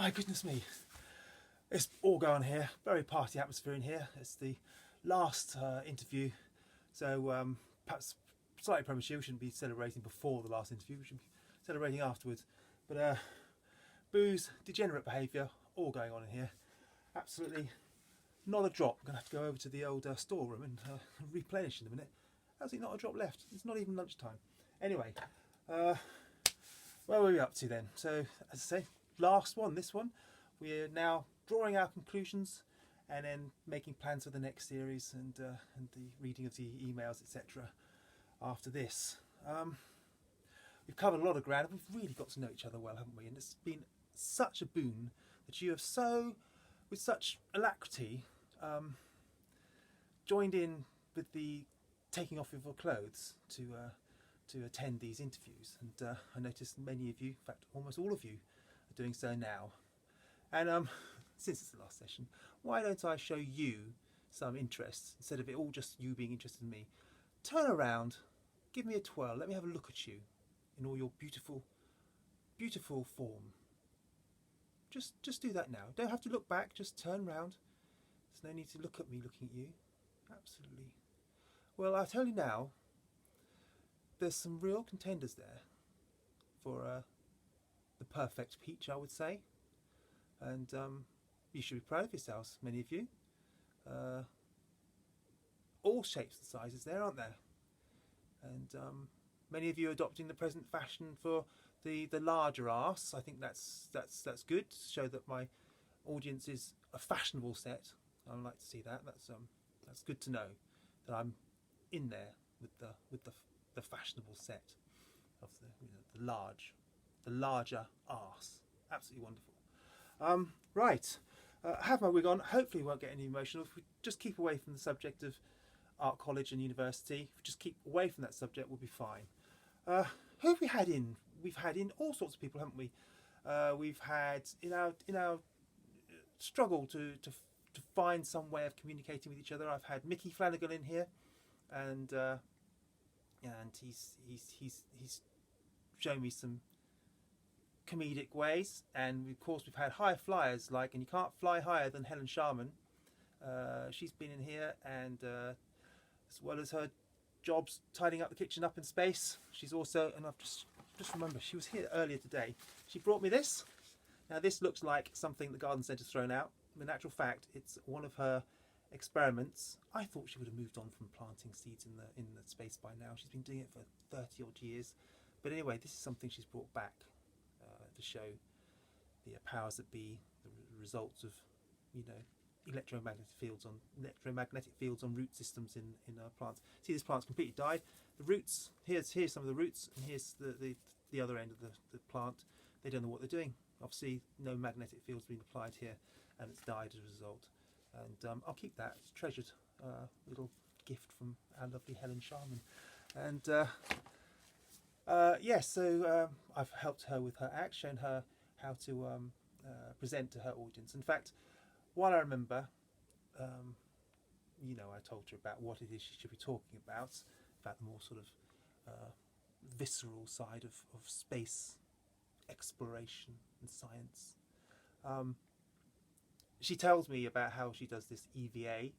My goodness me. It's all going here. Very party atmosphere in here. It's the last interview. So perhaps slightly premature. We shouldn't be celebrating before the last interview. We should be celebrating afterwards. But booze, degenerate behaviour, all going on in here. Absolutely not a drop. I'm going to have to go over to the old storeroom and replenish in a minute. Absolutely not a drop left. It's not even lunchtime. Anyway, where were we up to then? So, as I say, last one, this one. We're now drawing our conclusions and then making plans for the next series and the reading of the emails, etc. after this. We've covered a lot of ground and we've really got to know each other well, haven't we? And it's been such a boon that you have with such alacrity, joined in with the taking off of your clothes to attend these interviews. And I noticed many of you, in fact almost all of you, are doing so now. And since it's the last session, why don't I show you some interest instead of it all just you being interested in me? Turn around, give me a twirl, let me have a look at you in all your beautiful, beautiful form. Just do that now. Don't have to look back, just turn round. There's no need to look at me looking at you. Absolutely. Well, I'll tell you now, there's some real contenders there for the perfect peach, I would say. And you should be proud of yourselves, many of you. All shapes and sizes there, aren't there? And many of you are adopting the present fashion for the larger arse. I think that's good to show that my audience is a fashionable set. I would like to see that. That's good to know that I'm in there with the fashionable set of the larger arse. Absolutely wonderful. Right, have my wig on. Hopefully, won't get any emotional. If we just keep away from the subject of art college and university, if we just keep away from that subject, we'll be fine. Who have we had in? We've had in all sorts of people, haven't we? We've had in our struggle to find some way of communicating with each other. I've had Micky Flanagan in here, and he's shown me some comedic ways, and of course we've had high flyers and you can't fly higher than Helen Sharman. She's been in here, and as well as her jobs tidying up the kitchen up in space, she's also, and I've just remembered, she was here earlier today. She brought me this. Now this looks like something the garden centre's thrown out. In actual fact, it's one of her experiments. I thought she would have moved on from planting seeds in the space by now. She's been doing it for 30 odd years. But anyway, this is something she's brought back to show the powers that be, the results of, electromagnetic fields on root systems in plants. See, this plant's completely died. The roots, here's some of the roots, and here's the other end of the plant. They don't know what they're doing. Obviously, no magnetic field's been applied here, and it's died as a result. And I'll keep that. It's a treasured little gift from our lovely Helen Sharman. And so I've helped her with her act, shown her how to present to her audience. In fact, while I remember, I told her about what it is she should be talking about the more sort of visceral side of space exploration and science. She tells me about how she does this EVA.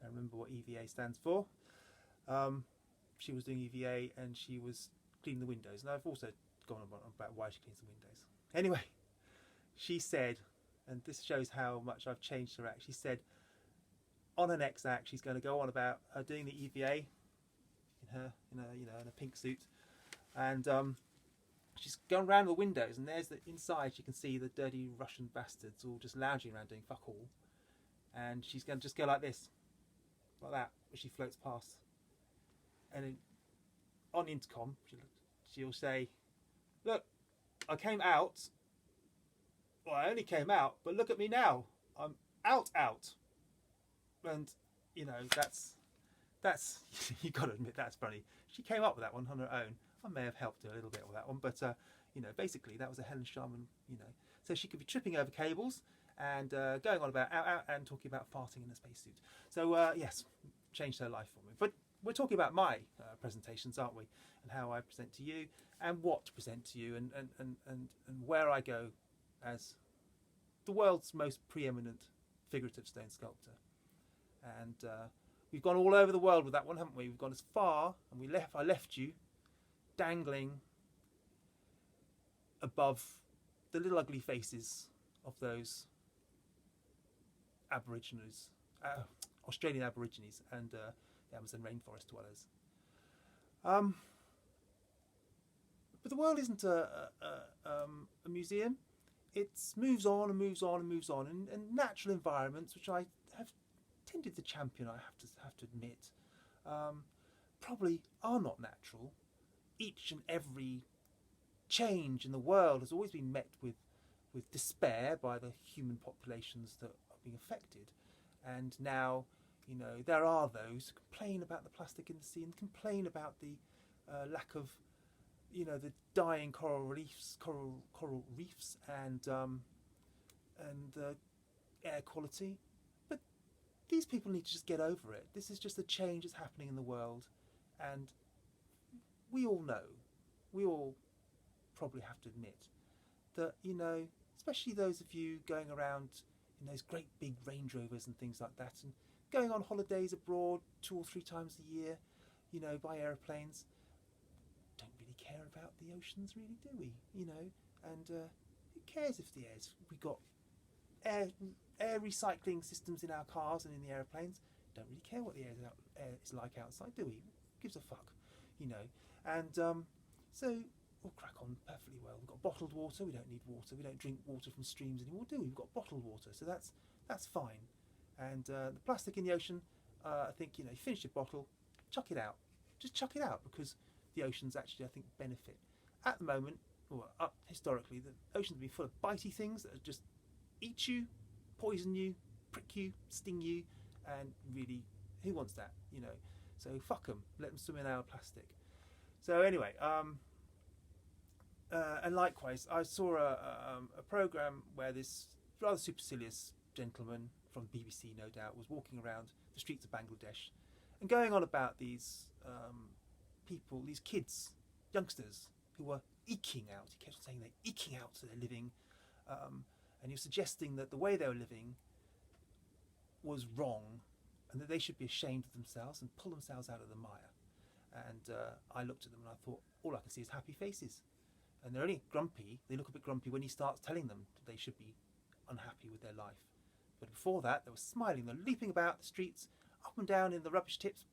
I remember what EVA stands for. She was doing EVA and she was cleaning the windows. And I've also gone on about why she cleans the windows. Anyway, she said, and this shows how much I've changed her act. She said, on her next act, she's going to go on about her doing the EVA in a pink suit, and she's going around the windows, and there's inside. You can see the dirty Russian bastards all just lounging around doing fuck all, and she's going to just go like this, like that, as she floats past, and then on intercom, she'll say, "Look, I came out. Well, I only came out, but look at me now. I'm out." And that's you got to admit that's funny. She came up with that one on her own. I may have helped her a little bit with that one, but basically that was a Helen Sharman. So she could be tripping over cables and going on about out and talking about farting in a spacesuit. So yes, changed her life for me. But we're talking about my presentations, aren't we? And how I present to you, and what to present to you, and where I go as the world's most preeminent figurative stone sculptor. And we've gone all over the world with that one, haven't we? We've gone as far, and I left you dangling above the little ugly faces of those Aborigines, Australian Aborigines, and the Amazon rainforest dwellers. But the world isn't a museum. It moves on and moves on and moves on, and natural environments, which I have tended to champion, I have to admit, probably are not natural. Each and every change in the world has always been met with despair by the human populations that are being affected. And now, there are those who complain about the plastic in the sea and complain about the lack of, the dying coral reefs, and the air quality. But these people need to just get over it. This is just a change that's happening in the world, and we all know, we all probably have to admit that, especially those of you going around in those great big Range Rovers and things like that, and going on holidays abroad 2 or 3 times a year, by aeroplanes, don't really care about the oceans, really, do we? And who cares if the air's... We've got air recycling systems in our cars and in the aeroplanes. Don't really care what the air is like outside, do we? Who gives a fuck, And so we'll crack on perfectly well. We've got bottled water. We don't need water. We don't drink water from streams anymore, do we? We've got bottled water, so that's fine. And the plastic in the ocean, I think, you finish your bottle, chuck it out. Just chuck it out, because the oceans actually, I think, benefit. At the moment, historically, the oceans have been full of bitey things that just eat you, poison you, prick you, sting you, and really, who wants that? So fuck them. Let them swim in our plastic. So anyway, and likewise, I saw a program where this rather supercilious gentleman from the BBC, no doubt, was walking around the streets of Bangladesh and going on about these people, these kids, youngsters, who were eking out. He kept saying they're eking out their living, and he was suggesting that the way they were living was wrong, and that they should be ashamed of themselves and pull themselves out of the mire. And I looked at them and I thought, all I can see is happy faces. And they're only grumpy, they look a bit grumpy when he starts telling them that they should be unhappy with their life. But before that, they were smiling, they're leaping about the streets, up and down in the rubbish tips,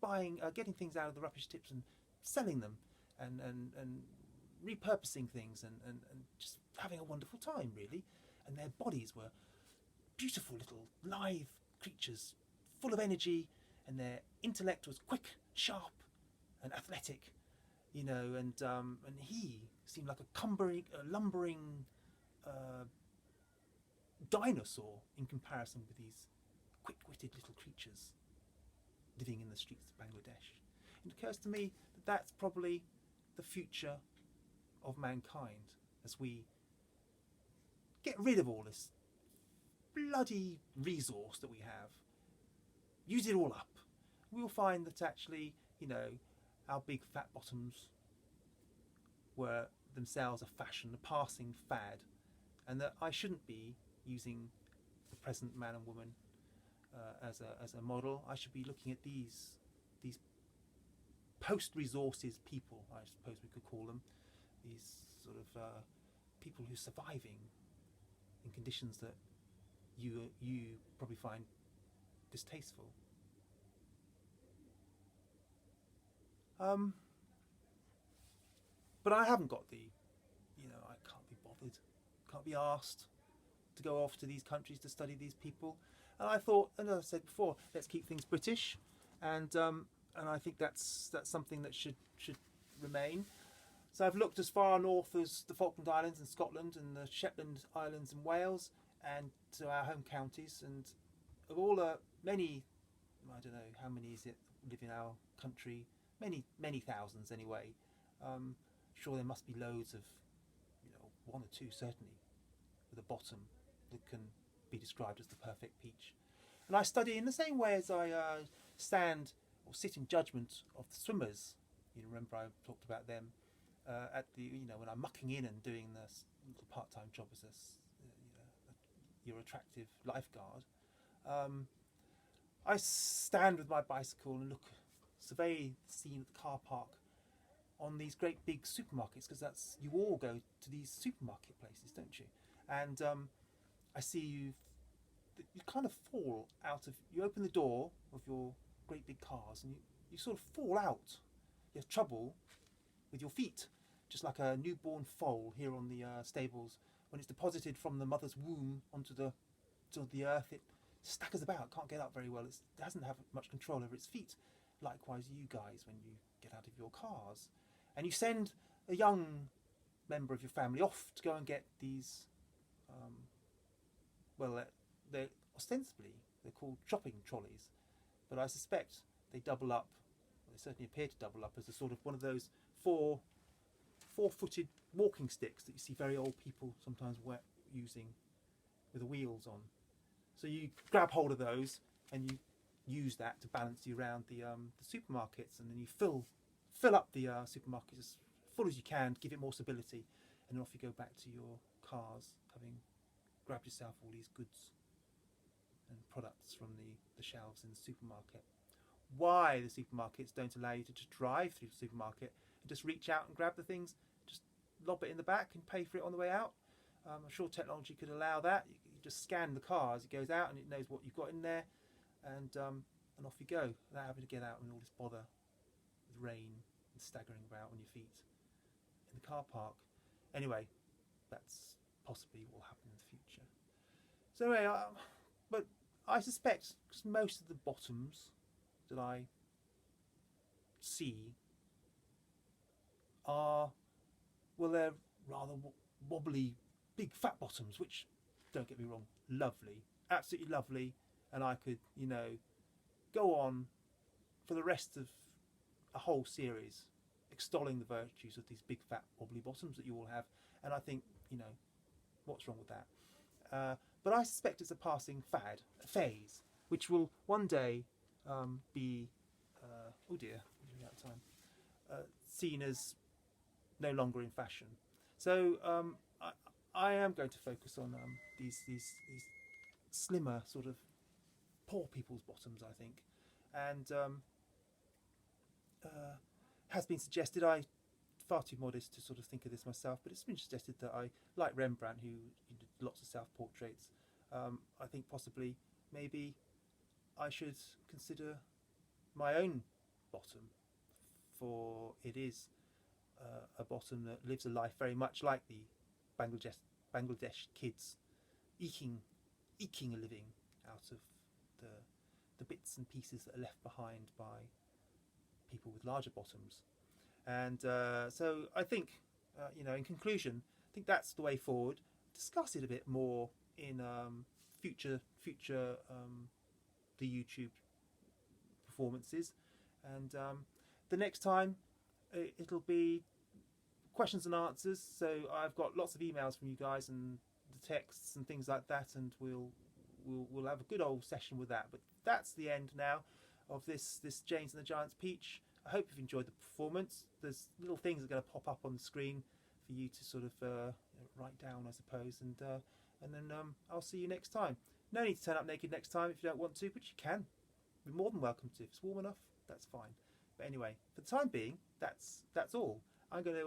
getting things out of the rubbish tips and selling them, and repurposing things, and just having a wonderful time, really. And their bodies were beautiful little live creatures, full of energy, and their intellect was quick, sharp, and athletic, and he seemed like a lumbering dinosaur in comparison with these quick-witted little creatures living in the streets of Bangladesh. It occurs to me that that's probably the future of mankind, as we get rid of all this bloody resource that we have, use it all up. We'll find that actually, our big fat bottoms were themselves a fashion, a passing fad, and that I shouldn't be using the present man and woman as a model. I should be looking at these post-resources people, I suppose we could call them, these sort of people who are surviving in conditions that you probably find distasteful. But I haven't got I can't be bothered, can't be asked to go off to these countries to study these people. And I thought, and as I said before, let's keep things British, and I think that's something that should remain. So I've looked as far north as the Falkland Islands and Scotland and the Shetland Islands and Wales, and to our home counties, and of all the many, I don't know how many is it live in our country, many thousands anyway. Sure, there must be loads of, 1 or 2 certainly, with a bottom that can be described as the perfect peach. And I study in the same way as I stand or sit in judgment of the swimmers. Remember I talked about them at the, when I'm mucking in and doing this little part-time job as a your attractive lifeguard, I stand with my bicycle and survey the scene at the car park on these great big supermarkets, because you all go to these supermarket places, don't you? And I see you kind of fall out of, you open the door of your great big cars and you sort of fall out. You have trouble with your feet, just like a newborn foal here on the stables. When it's deposited from the mother's womb onto the earth, it staggers about, can't get up very well. It doesn't have much control over its feet. Likewise, you guys, when you get out of your cars, and you send a young member of your family off to go and get these, they're ostensibly, they're called shopping trolleys, but I suspect they double up, they certainly appear to double up as a sort of one of those four-footed walking sticks that you see very old people sometimes using with the wheels on. So you grab hold of those and you use that to balance you around the supermarkets, and then you fill up the supermarkets as full as you can to give it more stability, and then off you go back to your cars, having grabbed yourself all these goods and products from the shelves in the supermarket. Why the supermarkets don't allow you to just drive through the supermarket and just reach out and grab the things, just lob it in the back and pay for it on the way out. I'm sure technology could allow that. You just scan the car as it goes out and it knows what you've got in there, and off you go without having to get out and all this bother with rain and staggering about on your feet in the car park. Anyway, that's possibly what will happen in the future. So anyway, but I suspect, because most of the bottoms that I see are, well, they're rather wobbly, big fat bottoms, which, don't get me wrong, lovely, absolutely lovely, and I could, go on for the rest of a whole series extolling the virtues of these big fat wobbly bottoms that you all have, and I think, what's wrong with that? But I suspect it's a passing fad, a phase, which will one day be, oh dear, I'm out of time, seen as no longer in fashion. So I am going to focus on these slimmer sort of poor people's bottoms, I think, and has been suggested, I far too modest to sort of think of this myself, but it's been suggested that I, like Rembrandt, who did lots of self-portraits, I think possibly maybe I should consider my own bottom, for it is a bottom that lives a life very much like the Bangladesh kids, eking a living out of the bits and pieces that are left behind by people with larger bottoms. And so I think, in conclusion, I think that's the way forward. Discuss it a bit more in future the YouTube performances, and the next time it'll be questions and answers. So I've got lots of emails from you guys and the texts and things like that, and we'll have a good old session with that. But that's the end now of this James and the Giant's Peach. I hope you've enjoyed the performance. There's little things that are going to pop up on the screen for you to sort of write down, I suppose, and then I'll see you next time. No need to turn up naked next time if you don't want to, but you can. You're more than welcome to. If it's warm enough, that's fine. But anyway, for the time being, that's all. I'm going to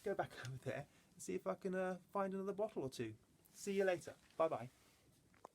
go back over there and see if I can find another bottle or two. See you later. Bye bye.